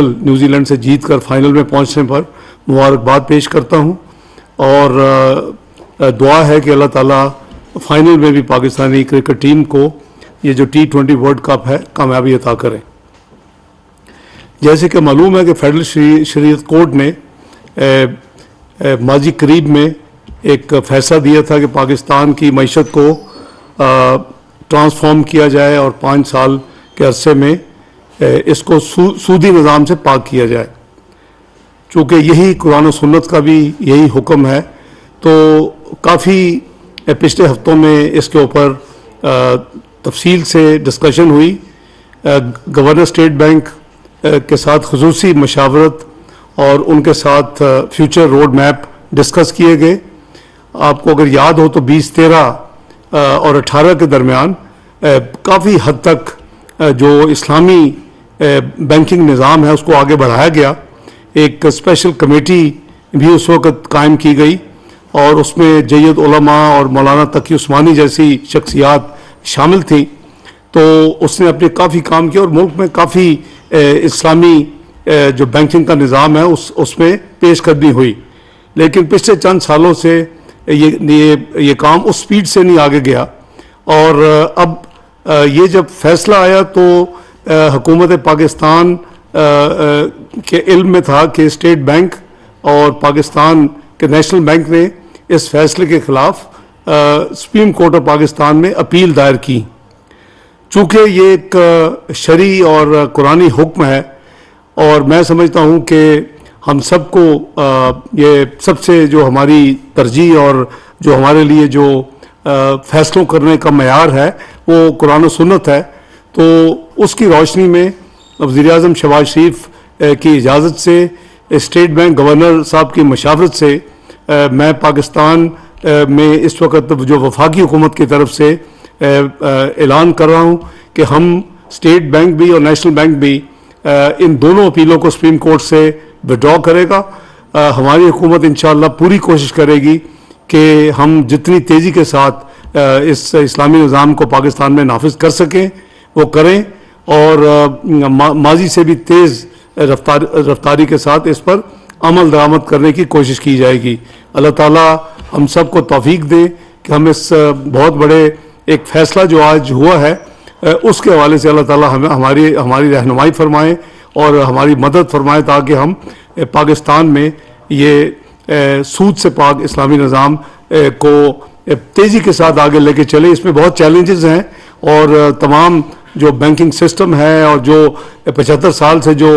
New Zealand سے جیت کر فائنل میں پہنچنے پر مبارکباد پیش کرتا ہوں اور دعا ہے کہ اللہ تعالیٰ فائنل میں بھی پاکستانی کرکٹ ٹیم کو یہ جو T20 ورلڈ کپ ہے کامیابی عطا کریں۔ جیسے کہ معلوم ہے کہ فیڈرل شریعت کورٹ نے ماضی قریب میں ایک فیصلہ دیا تھا کہ پاکستان کی معیشت کو ٹرانسفارم کیا جائے اور 5 سال کے عرصے میں اس کو سودی نظام سے پاک کیا جائے۔ چونکہ یہی قرآن و سنت کا بھی یہی حکم ہے، تو کافی پچھلے ہفتوں میں اس کے اوپر تفصیل سے ڈسکشن ہوئی۔ گورنر اسٹیٹ بینک کے ساتھ خصوصی مشاورت اور ان کے ساتھ فیوچر روڈ میپ ڈسکس کیے گئے۔ آپ کو اگر یاد ہو تو 2013 اور 18 کے درمیان کافی حد تک جو اسلامی بینکنگ نظام ہے اس کو آگے بڑھایا گیا۔ ایک اسپیشل کمیٹی بھی اس وقت قائم کی گئی اور اس میں جید علماء اور مولانا تقی عثمانی جیسی شخصیات شامل تھیں، تو اس نے اپنے کافی کام کیا اور ملک میں کافی اسلامی جو بینکنگ کا نظام ہے اس میں پیش قدمی ہوئی۔ لیکن پچھلے چند سالوں سے یہ کام اس سپیڈ سے نہیں آگے گیا، اور اب یہ جب فیصلہ آیا تو حکومت پاکستان کے علم میں تھا کہ اسٹیٹ بینک اور پاکستان کے نیشنل بینک نے اس فیصلے کے خلاف سپریم کورٹ آف پاکستان میں اپیل دائر کی۔ چونکہ یہ ایک شرعی اور قرآنی حکم ہے، اور میں سمجھتا ہوں کہ ہم سب کو یہ سب سے جو ہماری ترجیح اور جو ہمارے لیے جو فیصلوں کرنے کا معیار ہے وہ قرآن و سنت ہے، تو اس کی روشنی میں وزیر اعظم شہباز شریف کی اجازت سے اسٹیٹ بینک گورنر صاحب کی مشاورت سے میں پاکستان میں اس وقت جو وفاقی حکومت کی طرف سے اعلان کر رہا ہوں کہ ہم اسٹیٹ بینک بھی اور نیشنل بینک بھی ان دونوں اپیلوں کو سپریم کورٹ سے وڈرا کرے گا۔ ہماری حکومت انشاءاللہ پوری کوشش کرے گی کہ ہم جتنی تیزی کے ساتھ اس اسلامی نظام کو پاکستان میں نافذ کر سکیں وہ کریں، اور ماضی سے بھی تیز رفتاری کے ساتھ اس پر عمل درآمد کرنے کی کوشش کی جائے گی۔ اللہ تعالیٰ ہم سب کو توفیق دے کہ ہم اس بہت بڑے ایک فیصلہ جو آج ہوا ہے اس کے حوالے سے اللہ تعالیٰ ہماری رہنمائی فرمائیں اور ہماری مدد فرمائیں، تاکہ ہم پاکستان میں یہ سود سے پاک اسلامی نظام کو تیزی کے ساتھ آگے لے کے چلیں۔ اس میں بہت چیلنجز ہیں، اور تمام جو بینکنگ سسٹم ہے اور جو 75 سال سے جو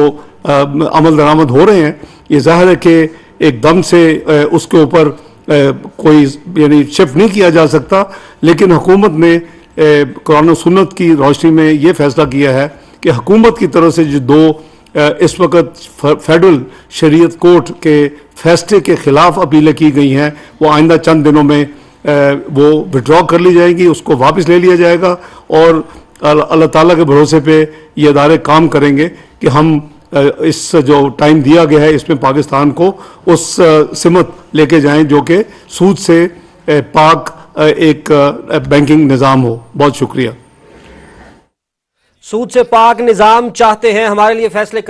عمل درآمد ہو رہے ہیں، یہ ظاہر ہے کہ ایک دم سے اس کے اوپر کوئی یعنی شفٹ نہیں کیا جا سکتا، لیکن حکومت نے قرآن و سنت کی روشنی میں یہ فیصلہ کیا ہے کہ حکومت کی طرف سے جو دو اس وقت فیڈرل شریعت کورٹ کے فیصلے کے خلاف اپیلیں کی گئی ہیں، وہ آئندہ چند دنوں میں وہ وڈرا کر لی جائیں گی، اس کو واپس لے لیا جائے گا، اور اللہ تعالیٰ کے بھروسے پہ یہ ادارے کام کریں گے کہ ہم اس جو ٹائم دیا گیا ہے اس میں پاکستان کو اس سمت لے کے جائیں جو کہ سود سے پاک ایک بینکنگ نظام ہو۔ بہت شکریہ۔ سود سے پاک نظام چاہتے ہیں، ہمارے لیے فیصلے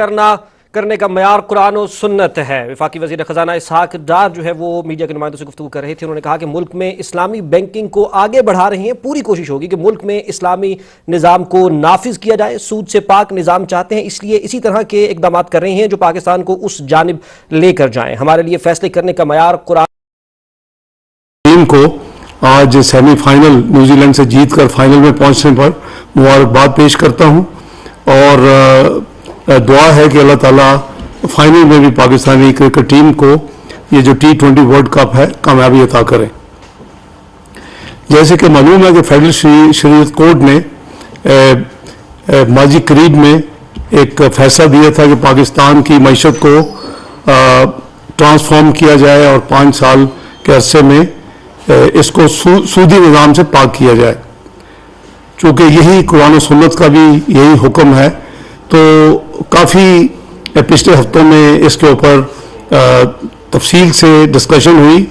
کرنے کا معیار قرآن و سنت ہے۔ وفاقی وزیر خزانہ اسحاق ڈار جو ہے وہ میڈیا کے نمائندوں سے گفتگو کر رہے تھے۔ انہوں نے کہا کہ ملک میں اسلامی بینکنگ کو آگے بڑھا رہی ہیں، پوری کوشش ہوگی کہ ملک میں اسلامی نظام کو نافذ کیا جائے، سود سے پاک نظام چاہتے ہیں، اس لیے اسی طرح کے اقدامات کر رہے ہیں جو پاکستان کو اس جانب لے کر جائیں۔ ہمارے لیے فیصلے کرنے کا معیار قرآن کو آج سیمی فائنل نیوزی لینڈ سے جیت کر فائنل میں پہنچنے پر مبارکباد پیش کرتا ہوں، اور دعا ہے کہ اللہ تعالیٰ فائنل میں بھی پاکستانی کرکٹ ٹیم کو یہ جو T20 ورلڈ کپ ہے کامیابی عطا کریں۔ جیسے کہ معلوم ہے کہ فیڈرل شریعت کورٹ نے ماضی قریب میں ایک فیصلہ دیا تھا کہ پاکستان کی معیشت کو ٹرانسفارم کیا جائے اور 5 سال کے عرصے میں اس کو سودی نظام سے پاک کیا جائے۔ چونکہ یہی قرآن و سنت کا بھی یہی حکم ہے، تو کافی پچھلے ہفتوں میں اس کے اوپر تفصیل سے ڈسکشن ہوئی۔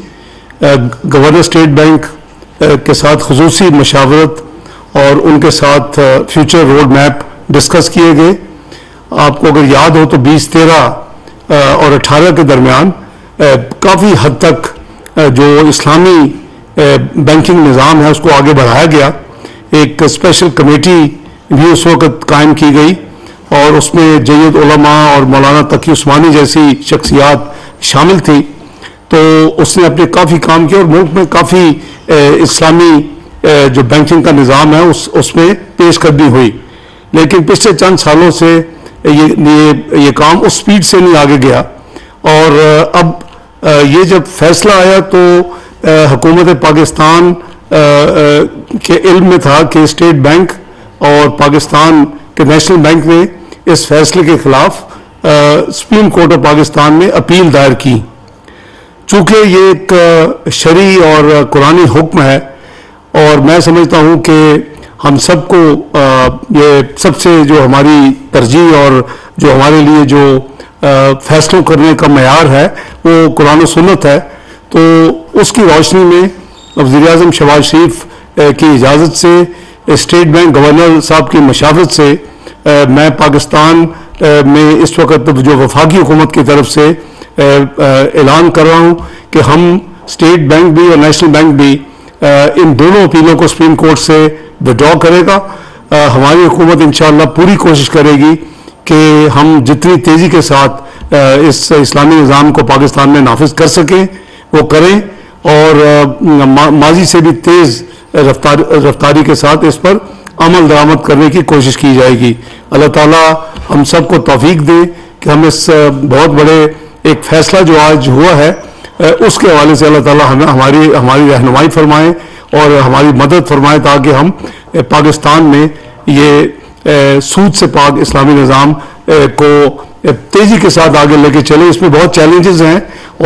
گورنر اسٹیٹ بینک کے ساتھ خصوصی مشاورت اور ان کے ساتھ فیوچر روڈ میپ ڈسکس کیے گئے۔ آپ کو اگر یاد ہو تو 2013 اور 18 کے درمیان کافی حد تک جو اسلامی بینکنگ نظام ہے اس کو آگے بڑھایا گیا. ایک اسپیشل کمیٹی بھی اس وقت قائم کی گئی اور اس میں جید علماء اور مولانا تقی عثمانی جیسی شخصیات شامل تھی. تو اس نے اپنے کافی کام کیا اور ملک میں کافی اسلامی جو بینکنگ کا نظام ہے اس میں پیش قدمی ہوئی. لیکن پچھلے چند سالوں سے یہ کام اس سپیڈ سے نہیں آگے گیا. اور اب یہ جب فیصلہ آیا تو حکومت پاکستان کے علم میں تھا کہ اسٹیٹ بینک اور پاکستان کے نیشنل بینک نے اس فیصلے کے خلاف سپریم کورٹ آف پاکستان میں اپیل دائر کی. چونکہ یہ ایک شرعی اور قرآنی حکم ہے اور میں سمجھتا ہوں کہ ہم سب کو یہ سب سے جو ہماری ترجیح اور جو ہمارے لیے جو فیصلوں کرنے کا معیار ہے وہ قرآن و سنت ہے. تو اس کی روشنی میں وزیر اعظم شہباز شریف کی اجازت سے اسٹیٹ بینک گورنر صاحب کی مشاورت سے میں پاکستان میں اس وقت جو وفاقی حکومت کی طرف سے اعلان کر رہا ہوں کہ ہم اسٹیٹ بینک بھی اور نیشنل بینک بھی ان دونوں اپیلوں کو سپریم کورٹ سے وڈرا کرے گا. ہماری حکومت انشاءاللہ پوری کوشش کرے گی کہ ہم جتنی تیزی کے ساتھ اس اسلامی نظام کو پاکستان میں نافذ کر سکیں وہ کریں اور ماضی سے بھی تیز رفتاری کے ساتھ اس پر عمل درآمد کرنے کی کوشش کی جائے گی. اللہ تعالیٰ ہم سب کو توفیق دے کہ ہم اس بہت بڑے ایک فیصلہ جو آج ہوا ہے اس کے حوالے سے اللہ تعالیٰ ہمیں ہماری رہنمائی فرمائے اور ہماری مدد فرمائے تاکہ ہم پاکستان میں یہ سود سے پاک اسلامی نظام کو تیزی کے ساتھ آگے لے کے چلیں. اس میں بہت چیلنجز ہیں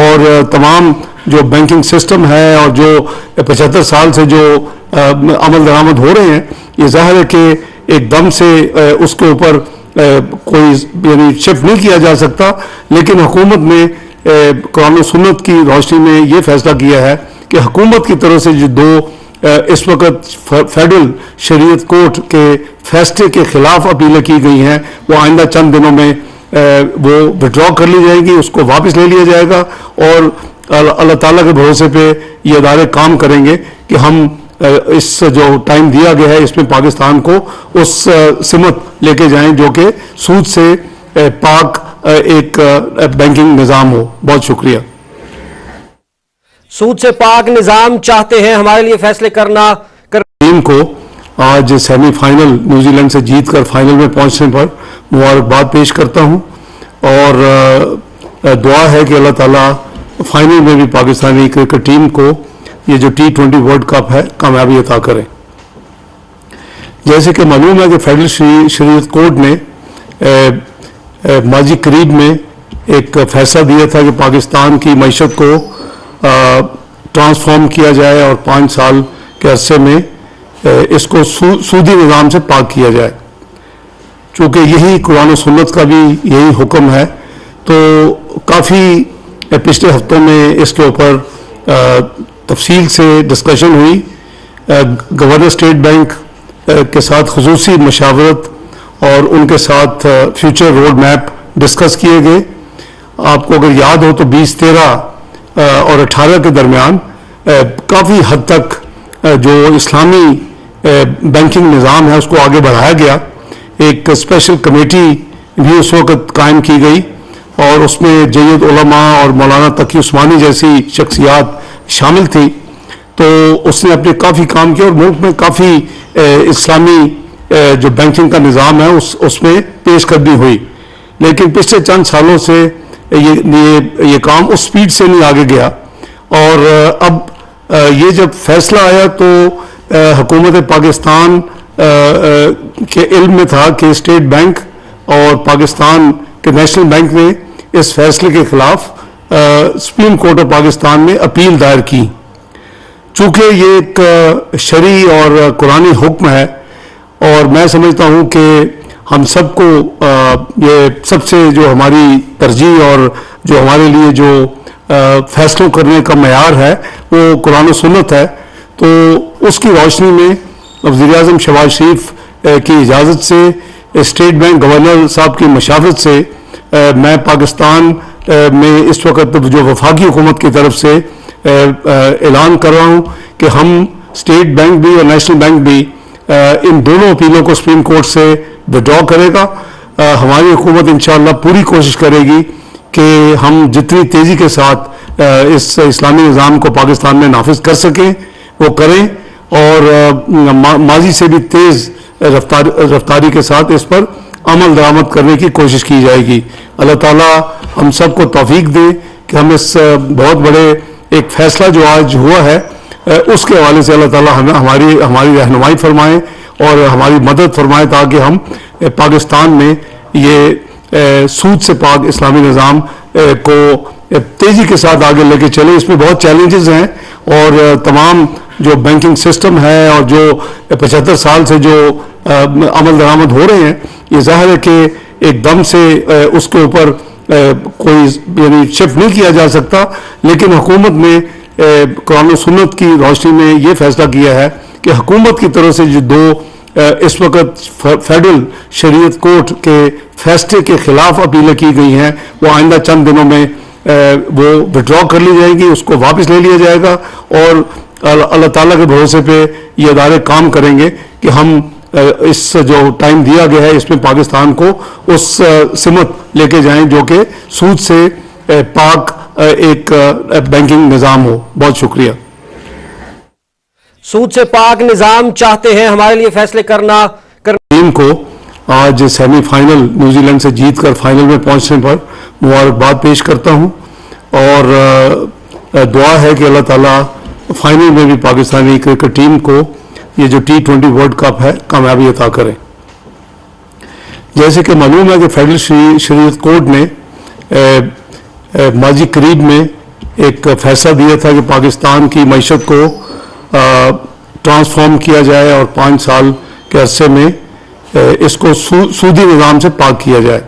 اور تمام جو بینکنگ سسٹم ہے اور جو 75 سال سے جو عمل درآمد ہو رہے ہیں یہ ظاہر ہے کہ ایک دم سے اس کے اوپر کوئی یعنی شفٹ نہیں کیا جا سکتا. لیکن حکومت نے قرآن و سنت کی روشنی میں یہ فیصلہ کیا ہے کہ حکومت کی طرف سے جو دو اس وقت فیڈرل شریعت کورٹ کے فیصلے کے خلاف اپیلیں کی گئی ہیں وہ آئندہ چند دنوں میں وہ وڈرا کر لی جائے گی, اس کو واپس لے لیا جائے گا اور اللہ تعالیٰ کے بھروسے پہ یہ ادارے کام کریں گے کہ ہم اس جو ٹائم دیا گیا ہے اس میں پاکستان کو اس سمت لے کے جائیں جو کہ سود سے پاک ایک بینکنگ نظام ہو. بہت شکریہ. سود سے پاک نظام چاہتے ہیں ہمارے لیے فیصلے کرنا ٹیم کو آج سیمی فائنل نیوزی لینڈ سے جیت کر فائنل میں پہنچنے پر مبارکباد پیش کرتا ہوں اور دعا ہے کہ اللہ تعالیٰ فائنل میں بھی پاکستانی کرکٹ ٹیم کو یہ جو T20 ورلڈ کپ ہے کامیابی عطا کریں. جیسے کہ معلوم ہے کہ فیڈرل شریعت کورٹ نے ماضی قریب میں ایک فیصلہ دیا تھا کہ پاکستان کی معیشت کو ٹرانسفارم کیا جائے اور 5 سال کے عرصے میں اس کو سودی نظام سے پاک کیا جائے. چونکہ یہی قرآن و سنت کا بھی یہی حکم ہے تو کافی پچھلے ہفتوں میں اس کے اوپر تفصیل سے ڈسکشن ہوئی. گورنر اسٹیٹ بینک کے ساتھ خصوصی مشاورت اور ان کے ساتھ فیوچر روڈ میپ ڈسکس کیے گئے. آپ کو اگر یاد ہو تو 2013 اور 18 کے درمیان کافی حد تک جو اسلامی بینکنگ نظام ہے اس کو آگے بڑھایا گیا. ایک اسپیشل کمیٹی بھی اس وقت قائم کی گئی اور اس میں جید علماء اور مولانا تقی عثمانی جیسی شخصیات شامل تھی. تو اس نے اپنے کافی کام کیا اور ملک میں کافی اسلامی جو بینکنگ کا نظام ہے اس میں پیش قدمی ہوئی. لیکن پچھلے چند سالوں سے یہ کام اس سپیڈ سے نہیں آگے گیا اور اب یہ جب فیصلہ آیا تو حکومت پاکستان کے علم میں تھا کہ اسٹیٹ بینک اور پاکستان کے نیشنل بینک نے اس فیصلے کے خلاف سپریم کورٹ آف پاکستان میں اپیل دائر کی. چونکہ یہ ایک شرعی اور قرآنی حکم ہے اور میں سمجھتا ہوں کہ ہم سب کو یہ سب سے جو ہماری ترجیح اور جو ہمارے لیے جو فیصلوں کرنے کا معیار ہے وہ قرآن و سنت ہے. تو اس کی روشنی میں وزیر اعظم شہباز شریف کی اجازت سے اسٹیٹ بینک گورنر صاحب کی مشاورت سے میں پاکستان میں اس وقت جو وفاقی حکومت کی طرف سے اعلان کر رہا ہوں کہ ہم اسٹیٹ بینک بھی اور نیشنل بینک بھی ان دونوں اپیلوں کو سپریم کورٹ سے وڈرا کرے گا. ہماری حکومت انشاءاللہ پوری کوشش کرے گی کہ ہم جتنی تیزی کے ساتھ اس اسلامی نظام کو پاکستان میں نافذ کر سکیں وہ کریں, اور ماضی سے بھی تیز رفتاری کے ساتھ اس پر عمل درآمد کرنے کی کوشش کی جائے گی. اللہ تعالیٰ ہم سب کو توفیق دے کہ ہم اس بہت بڑے ایک فیصلہ جو آج ہوا ہے اس کے حوالے سے اللہ تعالیٰ ہمیں ہماری رہنمائی فرمائیں اور ہماری مدد فرمائیں تاکہ ہم پاکستان میں یہ سود سے پاک اسلامی نظام کو تیزی کے ساتھ آگے لے کے چلیں. اس میں بہت چیلنجز ہیں اور تمام جو بینکنگ سسٹم ہے اور جو 75 سال سے جو عمل درآمد ہو رہے ہیں, یہ ظاہر ہے کہ ایک دم سے اس کے اوپر کوئی یعنی شفٹ نہیں کیا جا سکتا, لیکن حکومت نے قرآن و سنت کی روشنی میں یہ فیصلہ کیا ہے کہ حکومت کی طرف سے جو دو اس وقت فیڈرل شریعت کورٹ کے فیصلے کے خلاف اپیلیں کی گئی ہیں وہ آئندہ چند دنوں میں وہ وڈرا کر لی جائیں گی, اس کو واپس لے لیا جائے گا, اور اللہ تعالیٰ کے بھروسے پہ یہ ادارے کام کریں گے کہ ہم اس جو ٹائم دیا گیا ہے اس میں پاکستان کو اس سمت لے کے جائیں جو کہ سود سے پاک ایک بینکنگ نظام ہو. بہت شکریہ. سود سے پاک نظام چاہتے ہیں ہمارے لیے فیصلے کرنا ٹیم کو آج سیمی فائنل نیوزی لینڈ سے جیت کر فائنل میں پہنچنے پر مبارکباد پیش کرتا ہوں, اور دعا ہے کہ اللہ تعالیٰ فائنل میں بھی پاکستانی کرکٹ ٹیم کو یہ جو T20 ورلڈ کپ ہے کامیابی عطا کریں. جیسے کہ معلوم ہے کہ فیڈرل شریعت کورٹ نے ماضی قریب میں ایک فیصلہ دیا تھا کہ پاکستان کی معیشت کو ٹرانسفارم کیا جائے اور 5 سال کے عرصے میں اس کو سودی نظام سے پاک کیا جائے.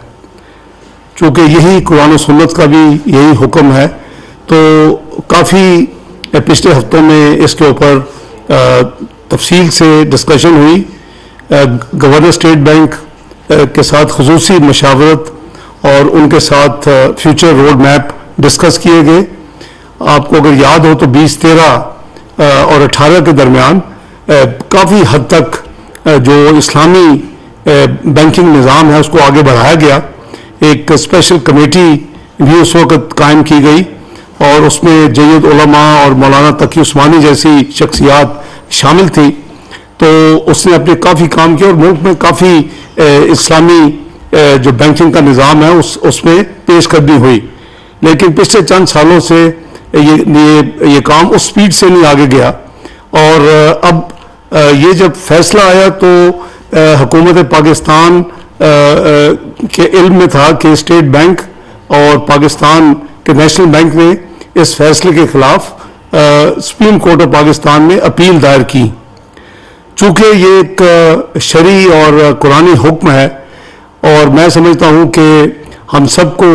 چونکہ یہی قرآن و سنت کا بھی یہی حکم ہے, تو کافی پچھلے ہفتوں میں اس کے اوپر تفصیل سے ڈسکشن ہوئی. گورنر اسٹیٹ بینک کے ساتھ خصوصی مشاورت اور ان کے ساتھ فیوچر روڈ میپ ڈسکس کیے گئے. آپ کو اگر یاد ہو تو 20, 13 اور 18 کے درمیان کافی حد تک جو اسلامی بینکنگ نظام ہے اس کو آگے بڑھایا گیا. ایک اسپیشل کمیٹی بھی اس وقت قائم کی گئی اور اس میں جید علماء اور مولانا تقی عثمانی جیسی شخصیات شامل تھی. تو اس نے اپنے کافی کام کیا اور ملک میں کافی اسلامی جو بینکنگ کا نظام ہے اس میں پیش قدمی ہوئی. لیکن پچھلے چند سالوں سے یہ کام اس سپیڈ سے نہیں آگے گیا, اور اب یہ جب فیصلہ آیا تو حکومت پاکستان کے علم میں تھا کہ اسٹیٹ بینک اور پاکستان کے نیشنل بینک نے اس فیصلے کے خلاف سپریم کورٹ آف پاکستان میں اپیل دائر کی. چونکہ یہ ایک شرعی اور قرآنی حکم ہے, اور میں سمجھتا ہوں کہ ہم سب کو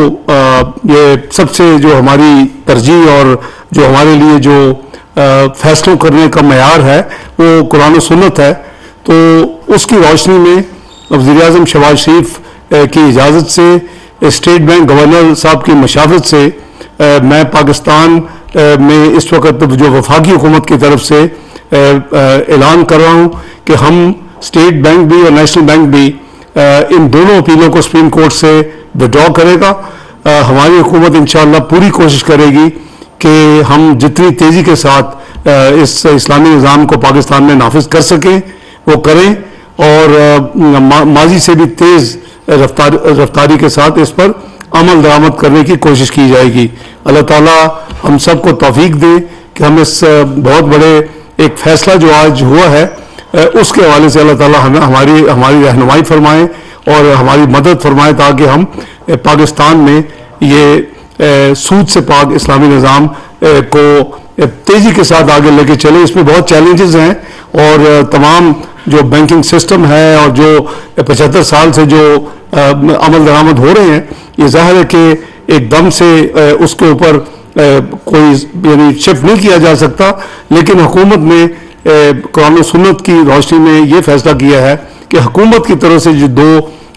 یہ سب سے جو ہماری ترجیح اور جو ہمارے لیے جو فیصلوں کرنے کا معیار ہے وہ قرآن و سنت ہے. تو اس کی روشنی میں وزیر اعظم شہباز شریف کی اجازت سے اسٹیٹ بینک گورنر صاحب کی مشاورت سے میں پاکستان میں اس وقت جو وفاقی حکومت کی طرف سے اعلان کر رہا ہوں کہ ہم اسٹیٹ بینک بھی اور نیشنل بینک بھی ان دونوں اپیلوں کو سپریم کورٹ سے وڈرا کرے گا. ہماری حکومت انشاءاللہ پوری کوشش کرے گی کہ ہم جتنی تیزی کے ساتھ اس اسلامی نظام کو پاکستان میں نافذ کر سکیں وہ کریں, اور ماضی سے بھی تیز رفتاری کے ساتھ اس پر عمل درآمد کرنے کی کوشش کی جائے گی. اللہ تعالیٰ ہم سب کو توفیق دے کہ ہم اس بہت بڑے ایک فیصلہ جو آج ہوا ہے اس کے حوالے سے اللہ تعالیٰ ہمیں ہماری رہنمائی فرمائیں اور ہماری مدد فرمائیں تاکہ ہم پاکستان میں یہ سود سے پاک اسلامی نظام کو تیزی کے ساتھ آگے لے کے چلیں. اس میں بہت چیلنجز ہیں اور تمام جو بینکنگ سسٹم ہے اور جو 75 سال سے جو عمل درآمد ہو رہے ہیں, یہ ظاہر ہے کہ ایک دم سے اس کے اوپر کوئی یعنی شفٹ نہیں کیا جا سکتا, لیکن حکومت نے قرآن و سنت کی روشنی میں یہ فیصلہ کیا ہے کہ حکومت کی طرف سے جو دو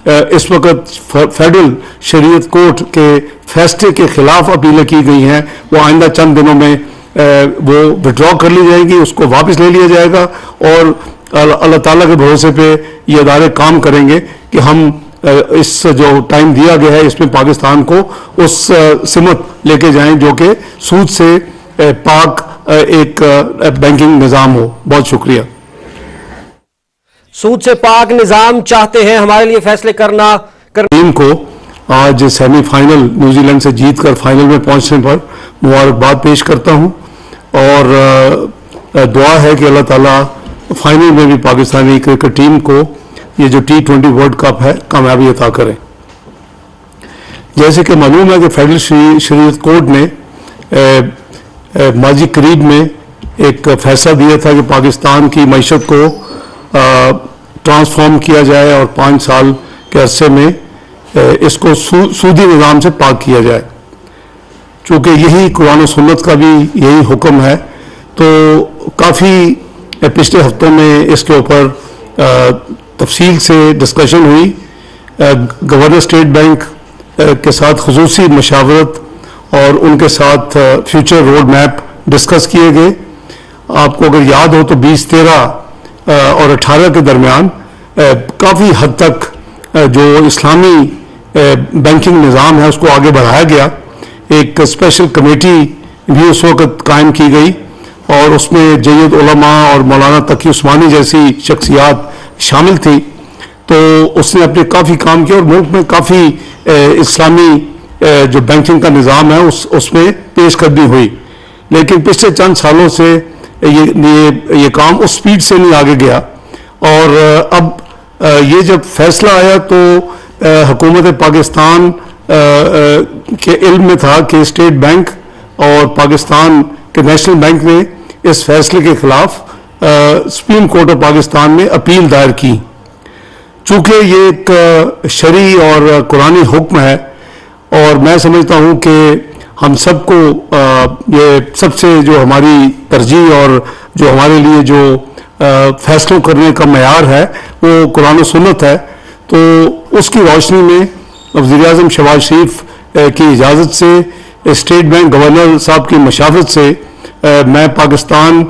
اس وقت فیڈرل شریعت کورٹ کے فیصلے کے خلاف اپیلیں کی گئی ہیں وہ آئندہ چند دنوں میں وہ وڈرا کر لی جائیں گی، اس کو واپس لے لیا جائے گا، اور اللہ تعالیٰ کے بھروسے پہ یہ ادارے کام کریں گے کہ ہم اس جو ٹائم دیا گیا ہے اس میں پاکستان کو اس سمت لے کے جائیں جو کہ سود سے پاک ایک بینکنگ نظام ہو۔ بہت شکریہ۔ سود سے پاک نظام چاہتے ہیں، ہمارے لیے فیصلے کرنا ٹیم کو آج سیمی فائنل نیوزی لینڈ سے جیت کر فائنل میں پہنچنے پر مبارکباد پیش کرتا ہوں، اور دعا ہے کہ اللہ تعالیٰ فائنل میں بھی پاکستانی کرکٹ ٹیم کو یہ جو T20 ورلڈ کپ ہے کامیابی عطا کریں۔ جیسے کہ معلوم ہے کہ فیڈرل شریعت کورٹ نے ماضی قریب میں ایک فیصلہ دیا تھا کہ پاکستان کی معیشت کو ٹرانسفارم کیا جائے اور 5 سال کے عرصے میں اس کو سودی نظام سے پاک کیا جائے۔ چونکہ یہی قرآن و سنت کا بھی یہی حکم ہے، تو کافی پچھلے ہفتوں میں اس کے اوپر تفصیل سے ڈسکشن ہوئی۔ گورنر اسٹیٹ بینک کے ساتھ خصوصی مشاورت اور ان کے ساتھ فیوچر روڈ میپ ڈسکس کیے گئے۔ آپ کو اگر یاد ہو تو 2013 اور 18 کے درمیان کافی حد تک جو اسلامی بینکنگ نظام ہے اس کو آگے بڑھایا گیا۔ ایک اسپیشل کمیٹی بھی اس وقت قائم کی گئی، اور اس میں جید علماء اور مولانا تقی عثمانی جیسی شخصیات شامل تھی، تو اس نے اپنے کافی کام کیا اور ملک میں کافی اسلامی جو بینکنگ کا نظام ہے اس میں پیش قدمی ہوئی۔ لیکن پچھلے چند سالوں سے یہ کام اس سپیڈ سے نہیں آگے گیا، اور اب یہ جب فیصلہ آیا تو حکومت پاکستان کے علم میں تھا کہ اسٹیٹ بینک اور پاکستان کے نیشنل بینک نے اس فیصلے کے خلاف سپریم کورٹ آف پاکستان میں اپیل دائر کی۔ چونکہ یہ ایک شرعی اور قرآنی حکم ہے، اور میں سمجھتا ہوں کہ ہم سب کو یہ سب سے جو ہماری ترجیح اور جو ہمارے لیے جو فیصلوں کرنے کا معیار ہے وہ قرآن و سنت ہے، تو اس کی روشنی میں وزیر اعظم شہباز شریف کی اجازت سے اسٹیٹ بینک گورنر صاحب کی مشاورت سے میں پاکستان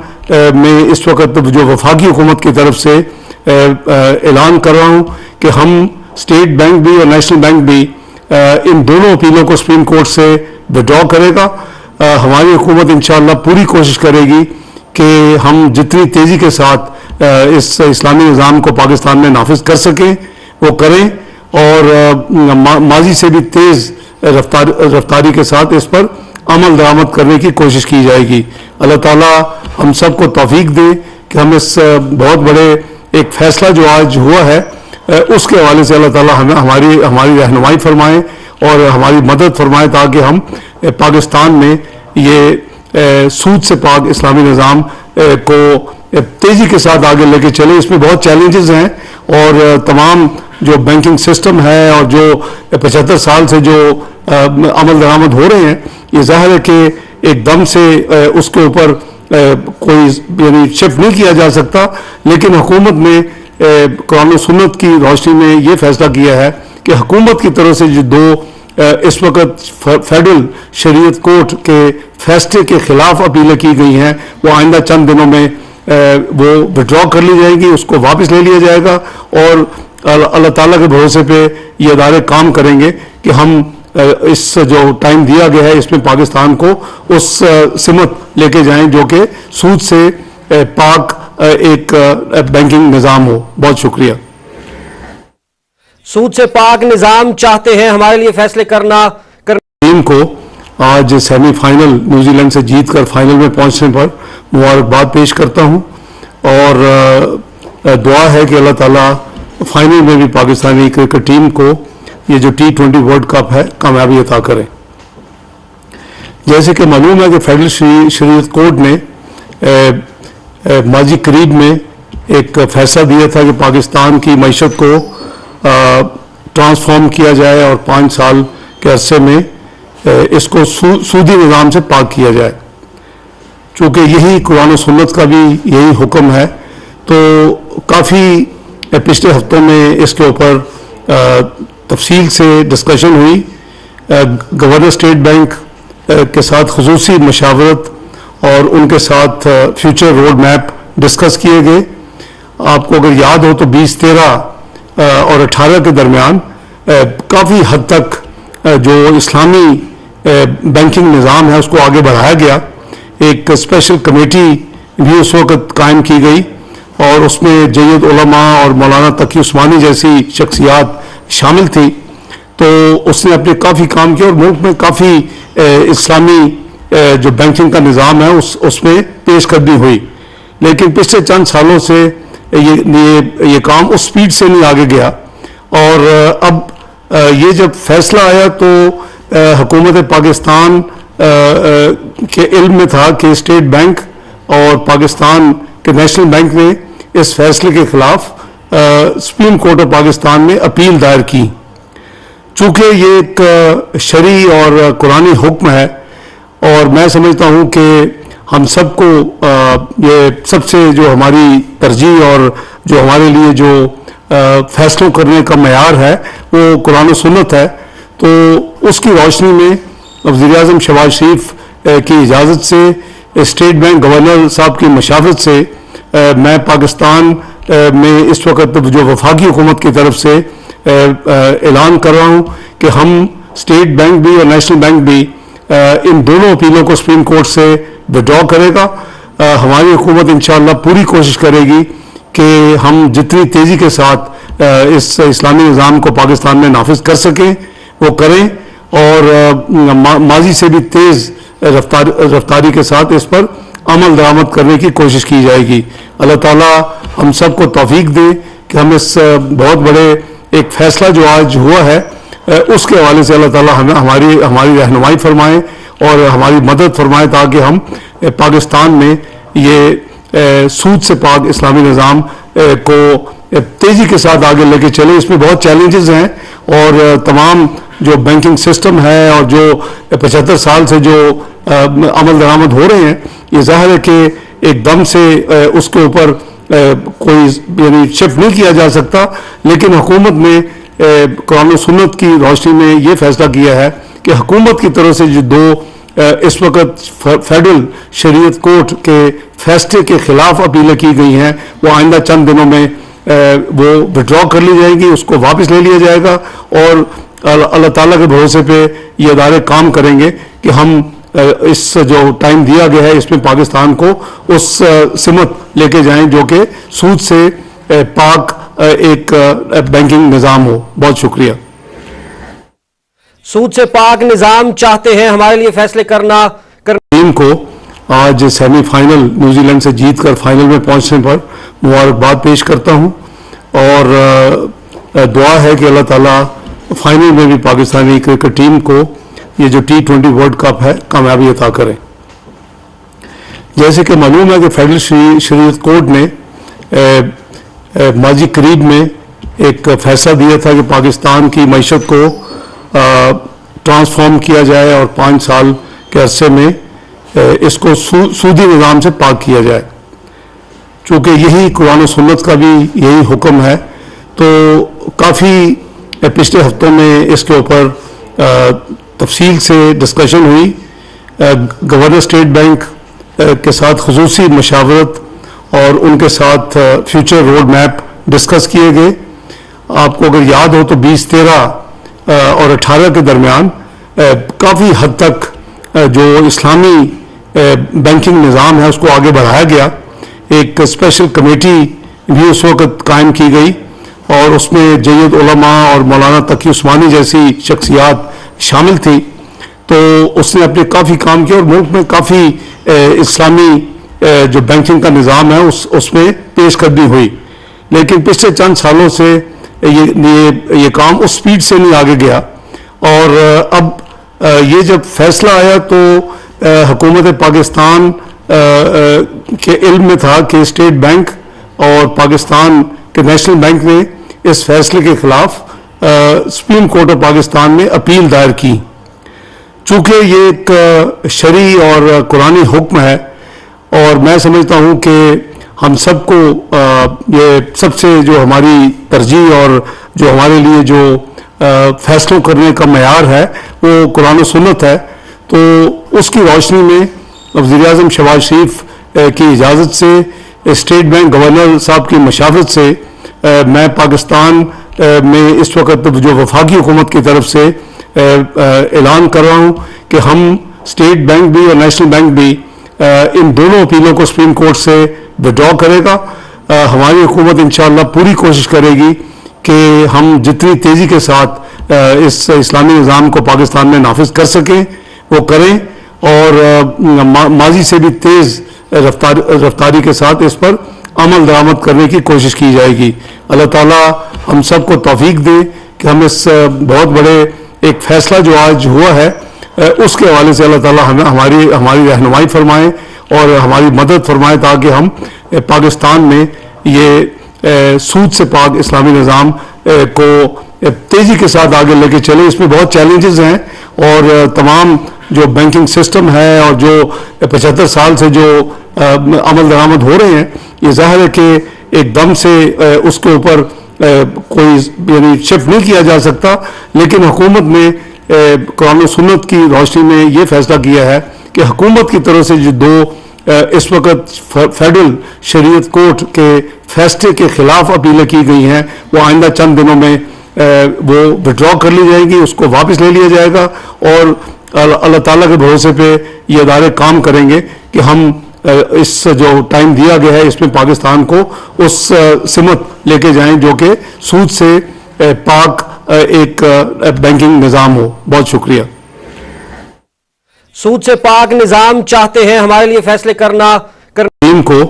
میں اس وقت جو وفاقی حکومت کی طرف سے اعلان کر رہا ہوں کہ ہم اسٹیٹ بینک بھی اور نیشنل بینک بھی ان دونوں اپیلوں کو سپریم کورٹ سے وڈرا کرے گا۔ ہماری حکومت انشاءاللہ پوری کوشش کرے گی کہ ہم جتنی تیزی کے ساتھ اس اسلامی نظام کو پاکستان میں نافذ کر سکیں وہ کریں، اور ماضی سے بھی تیز رفتاری کے ساتھ اس پر عمل درآمد کرنے کی کوشش کی جائے گی۔ اللہ تعالیٰ ہم سب کو توفیق دے کہ ہم اس بہت بڑے ایک فیصلہ جو آج ہوا ہے اس کے حوالے سے اللہ تعالیٰ ہمیں ہماری رہنمائی فرمائے اور ہماری مدد فرمائے، تاکہ ہم پاکستان میں یہ سود سے پاک اسلامی نظام کو تیزی کے ساتھ آگے لے کے چلیں۔ اس میں بہت چیلنجز ہیں، اور تمام جو بینکنگ سسٹم ہے اور جو 75 سال سے جو عمل درآمد ہو رہے ہیں، یہ ظاہر ہے کہ ایک دم سے اس کے اوپر کوئی یعنی شفٹ نہیں کیا جا سکتا، لیکن حکومت نے قرآن و سنت کی روشنی میں یہ فیصلہ کیا ہے کہ حکومت کی طرف سے جو دو اس وقت فیڈرل شریعت کورٹ کے فیصلے کے خلاف اپیلیں کی گئی ہیں وہ آئندہ چند دنوں میں وہ وڈرا کر لی جائیں گی، اس کو واپس لے لیا جائے گا، اور اللہ تعالیٰ کے بھروسے پہ یہ ادارے کام کریں گے کہ ہم اس جو ٹائم دیا گیا ہے اس میں پاکستان کو اس سمت لے کے جائیں جو کہ سود سے پاک ایک بینکنگ نظام ہو۔ بہت شکریہ۔ سود سے پاک نظام چاہتے ہیں، ہمارے لیے فیصلے کرنا ٹیم کو آج سیمی فائنل نیوزی لینڈ سے جیت کر فائنل میں پہنچنے پر مبارکباد پیش کرتا ہوں، اور دعا ہے کہ اللہ تعالیٰ فائنل میں بھی پاکستانی کرکٹ ٹیم کو یہ جو T20 ورلڈ کپ ہے کامیابی عطا کریں۔ جیسے کہ معلوم ہے کہ فیڈرل شریعت کورٹ نے ماضی قریب میں ایک فیصلہ دیا تھا کہ پاکستان کی معیشت کو ٹرانسفارم کیا جائے اور 5 سال کے عرصے میں اس کو سودی نظام سے پاک کیا جائے۔ چونکہ یہی قرآن و سنت کا بھی یہی حکم ہے، تو کافی پچھلے ہفتوں میں اس کے اوپر تفصیل سے ڈسکشن ہوئی. گورنر اسٹیٹ بینک کے ساتھ خصوصی مشاورت اور ان کے ساتھ فیوچر روڈ میپ ڈسکس کیے گئے. آپ کو اگر یاد ہو تو 20, 13 اور 18 کے درمیان کافی حد تک جو اسلامی بینکنگ نظام ہے اس کو آگے بڑھایا گیا. ایک اسپیشل کمیٹی بھی اس وقت قائم کی گئی اور اس میں جید علماء اور مولانا تقی عثمانی جیسی شخصیات شامل تھی. تو اس نے اپنے کافی کام کیا اور ملک میں کافی اسلامی جو بینکنگ کا نظام ہے اس میں پیش قدمی ہوئی. لیکن پچھلے چند سالوں سے یہ کام اس سپیڈ سے نہیں آگے گیا. اور اب یہ جب فیصلہ آیا تو حکومت پاکستان کے علم میں تھا کہ اسٹیٹ بینک اور پاکستان کے نیشنل بینک نے اس فیصلے کے خلاف سپریم کورٹ آف پاکستان میں اپیل دائر کی. چونکہ یہ ایک شرعی اور قرآنی حکم ہے اور میں سمجھتا ہوں کہ ہم سب کو یہ سب سے جو ہماری ترجیح اور جو ہمارے لیے جو فیصلوں کرنے کا معیار ہے وہ قرآن و سنت ہے. تو اس کی روشنی میں وزیر اعظم شہباز شریف کی اجازت سے اسٹیٹ بینک گورنر صاحب کی مشاورت سے میں پاکستان میں اس وقت جو وفاقی حکومت کی طرف سے اعلان کر رہا ہوں کہ ہم اسٹیٹ بینک بھی اور نیشنل بینک بھی ان دونوں اپیلوں کو سپریم کورٹ سے وڈرا کرے گا. ہماری حکومت انشاءاللہ پوری کوشش کرے گی کہ ہم جتنی تیزی کے ساتھ اس اسلامی نظام کو پاکستان میں نافذ کر سکیں وہ کریں اور ماضی سے بھی تیز رفتاری کے ساتھ اس پر عمل درآمد کرنے کی کوشش کی جائے گی. اللہ تعالیٰ ہم سب کو توفیق دے کہ ہم اس بہت بڑے ایک فیصلہ جو آج ہوا ہے اس کے حوالے سے اللہ تعالیٰ ہمیں ہماری رہنمائی فرمائے اور ہماری مدد فرمائے تاکہ ہم پاکستان میں یہ سود سے پاک اسلامی نظام کو تیزی کے ساتھ آگے لے کے چلے. اس میں بہت چیلنجز ہیں اور تمام جو بینکنگ سسٹم ہے اور جو 75 سال سے جو عمل درآمد ہو رہے ہیں یہ ظاہر ہے کہ ایک دم سے اس کے اوپر کوئی یعنی شفٹ نہیں کیا جا سکتا. لیکن حکومت نے قرآن و سنت کی روشنی میں یہ فیصلہ کیا ہے کہ حکومت کی طرف سے جو دو اس وقت فیڈرل شریعت کورٹ کے فیصلے کے خلاف اپیلیں کی گئی ہیں وہ آئندہ چند دنوں میں وہ وڈرا کر لی جائیں گی, اس کو واپس لے لیا جائے گا اور اللہ تعالیٰ کے بھروسے پہ یہ ادارے کام کریں گے کہ ہم اس جو ٹائم دیا گیا ہے اس میں پاکستان کو اس سمت لے کے جائیں جو کہ سود سے پاک ایک بینکنگ نظام ہو. بہت شکریہ. سود سے پاک نظام چاہتے ہیں ہمارے لیے فیصلے کرنا ٹیم کو آج سیمی فائنل نیوزی لینڈ سے جیت کر فائنل میں پہنچنے پر مبارکباد پیش کرتا ہوں اور دعا ہے کہ اللہ تعالیٰ فائنل میں بھی پاکستانی کرکٹ ٹیم کو یہ جو T20 ورلڈ کپ ہے کامیابی عطا کریں. جیسے کہ معلوم ہے کہ فیڈرل شریعت کورٹ نے ماضی قریب میں ایک فیصلہ دیا تھا کہ پاکستان کی معیشت کو ٹرانسفارم کیا جائے اور 5 سال کے عرصے میں اس کو سودی نظام سے پاک کیا جائے. چونکہ یہی قرآن و سنت کا بھی یہی حکم ہے تو کافی پچھلے ہفتوں میں اس کے اوپر تفصیل سے ڈسکشن ہوئی. گورنر اسٹیٹ بینک کے ساتھ خصوصی مشاورت اور ان کے ساتھ فیوچر روڈ میپ ڈسکس کیے گئے. آپ کو اگر یاد ہو تو 20, 13 اور 18 کے درمیان کافی حد تک جو اسلامی بینکنگ نظام ہے اس کو آگے بڑھایا گیا. ایک اسپیشل کمیٹی بھی اس وقت قائم کی گئی اور اس میں جید علماء اور مولانا تقی عثمانی جیسی شخصیات شامل تھی. تو اس نے اپنے کافی کام کیا اور ملک میں کافی اسلامی جو بینکنگ کا نظام ہے اس میں پیش قدمی ہوئی. لیکن پچھلے چند سالوں سے یہ کام اس سپیڈ سے نہیں آگے گیا اور اب یہ جب فیصلہ آیا تو حکومت پاکستان کے علم میں تھا کہ اسٹیٹ بینک اور پاکستان کے نیشنل بینک نے اس فیصلے کے خلاف سپریم کورٹ آف پاکستان میں اپیل دائر کی. چونکہ یہ ایک شرعی اور قرآنی حکم ہے اور میں سمجھتا ہوں کہ ہم سب کو یہ سب سے جو ہماری ترجیح اور جو ہمارے لیے جو فیصلوں کرنے کا معیار ہے وہ قرآن و سنت ہے. تو اس کی روشنی میں وزیر اعظم شہباز شریف کی اجازت سے اسٹیٹ بینک گورنر صاحب کی مشاورت سے میں پاکستان میں اس وقت جو وفاقی حکومت کی طرف سے اعلان کر رہا ہوں کہ ہم اسٹیٹ بینک بھی اور نیشنل بینک بھی ان دونوں اپیلوں کو سپریم کورٹ سے وڈرا کرے گا. ہماری حکومت انشاءاللہ پوری کوشش کرے گی کہ ہم جتنی تیزی کے ساتھ اس اسلامی نظام کو پاکستان میں نافذ کر سکیں وہ کریں, اور ماضی سے بھی تیز رفتاری کے ساتھ اس پر عمل درآمد کرنے کی کوشش کی جائے گی. اللہ تعالیٰ ہم سب کو توفیق دے کہ ہم اس بہت بڑے ایک فیصلہ جو آج ہوا ہے اس کے حوالے سے اللہ تعالیٰ ہمیں ہماری رہنمائی فرمائیں اور ہماری مدد فرمائیں تاکہ ہم پاکستان میں یہ سود سے پاک اسلامی نظام کو تیزی کے ساتھ آگے لے کے چلیں. اس میں بہت چیلنجز ہیں اور تمام جو بینکنگ سسٹم ہے اور جو 75 سال سے جو عمل درآمد ہو رہے ہیں, یہ ظاہر ہے کہ ایک دم سے اس کے اوپر کوئی یعنی شفٹ نہیں کیا جا سکتا, لیکن حکومت نے قرآن و سنت کی روشنی میں یہ فیصلہ کیا ہے کہ حکومت کی طرف سے جو دو اس وقت فیڈرل شریعت کورٹ کے فیصلے کے خلاف اپیلیں کی گئی ہیں وہ آئندہ چند دنوں میں وہ وڈرا کر لی جائیں گی, اس کو واپس لے لیا جائے گا, اور اللہ تعالیٰ کے بھروسے پہ یہ ادارے کام کریں گے کہ ہم اس جو ٹائم دیا گیا ہے اس میں پاکستان کو اس سمت لے کے جائیں جو کہ سود سے پاک ایک بینکنگ نظام ہو. بہت شکریہ. سود سے پاک نظام چاہتے ہیں ہمارے لیے فیصلے کرنا ٹیم کو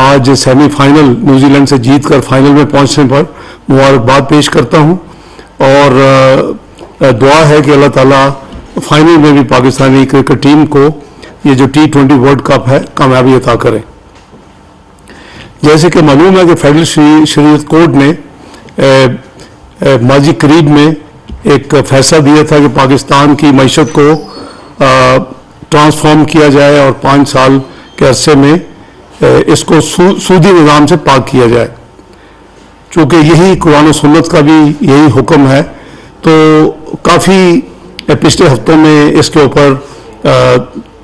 آج سیمی فائنل نیوزی لینڈ سے جیت کر فائنل میں پہنچنے پر مبارکباد پیش کرتا ہوں, اور دعا ہے کہ اللہ تعالیٰ فائنل میں بھی پاکستانی کرکٹ ٹیم کو یہ جو T20 ورلڈ کپ ہے کامیابی عطا کریں. جیسے کہ معلوم ہے کہ فیڈرل شریعت کورٹ نے ماضی قریب میں ایک فیصلہ دیا تھا کہ پاکستان کی معیشت کو ٹرانسفارم کیا جائے اور 5 سال کے عرصے میں اس کو سودی نظام سے پاک کیا جائے. چونکہ یہی قرآن و سنت کا بھی یہی حکم ہے, تو کافی پچھلے ہفتوں میں اس کے اوپر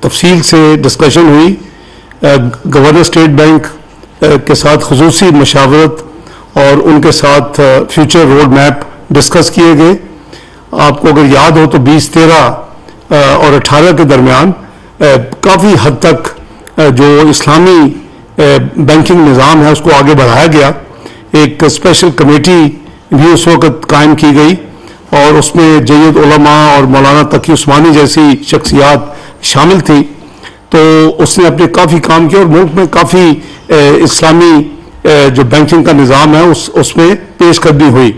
تفصیل سے ڈسکشن ہوئی. گورنر اسٹیٹ بینک کے ساتھ خصوصی مشاورت اور ان کے ساتھ فیوچر روڈ میپ ڈسکس کیے گئے. آپ کو اگر یاد ہو تو 20, 13 اور 18 کے درمیان کافی حد تک جو اسلامی بینکنگ نظام ہے اس کو آگے بڑھایا گیا. ایک اسپیشل کمیٹی بھی اس وقت قائم کی گئی اور اس میں جید علماء اور مولانا تقی عثمانی جیسی شخصیات شامل تھی. تو اس نے اپنے کافی کام کیا اور ملک میں کافی اسلامی جو بینکنگ کا نظام ہے اس میں پیش قدمی ہوئی.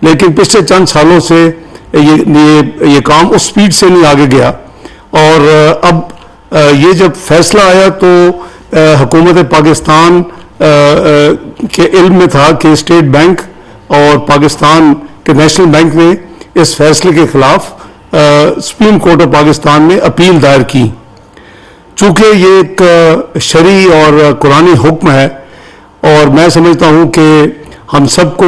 لیکن پچھلے چند سالوں سے یہ کام اس سپیڈ سے نہیں آگے گیا, اور اب یہ جب فیصلہ آیا تو حکومت پاکستان کے علم میں تھا کہ اسٹیٹ بینک اور پاکستان کے نیشنل بینک نے اس فیصلے کے خلاف سپریم کورٹ آف پاکستان میں اپیل دائر کی. چونکہ یہ ایک شرعی اور قرآنی حکم ہے, اور میں سمجھتا ہوں کہ ہم سب کو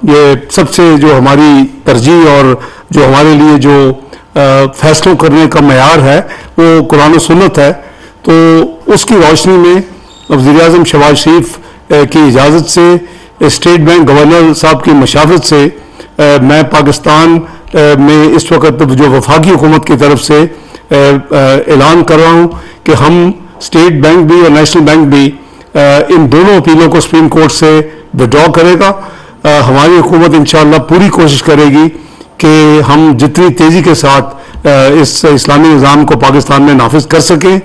یہ سب سے جو ہماری ترجیح اور جو ہمارے لیے جو فیصلوں کرنے کا معیار ہے وہ قرآن و سنت ہے. تو اس کی روشنی میں وزیر اعظم شہباز شریف کی اجازت سے اسٹیٹ بینک گورنر صاحب کی مشاورت سے میں پاکستان میں اس وقت جو وفاقی حکومت کی طرف سے اعلان کر رہا ہوں کہ ہم اسٹیٹ بینک بھی اور نیشنل بینک بھی ان دونوں اپیلوں کو سپریم کورٹ سے وڈرا کرے گا. ہماری حکومت انشاءاللہ پوری کوشش کرے گی کہ ہم جتنی تیزی کے ساتھ اس اسلامی نظام کو پاکستان میں نافذ کر سکیں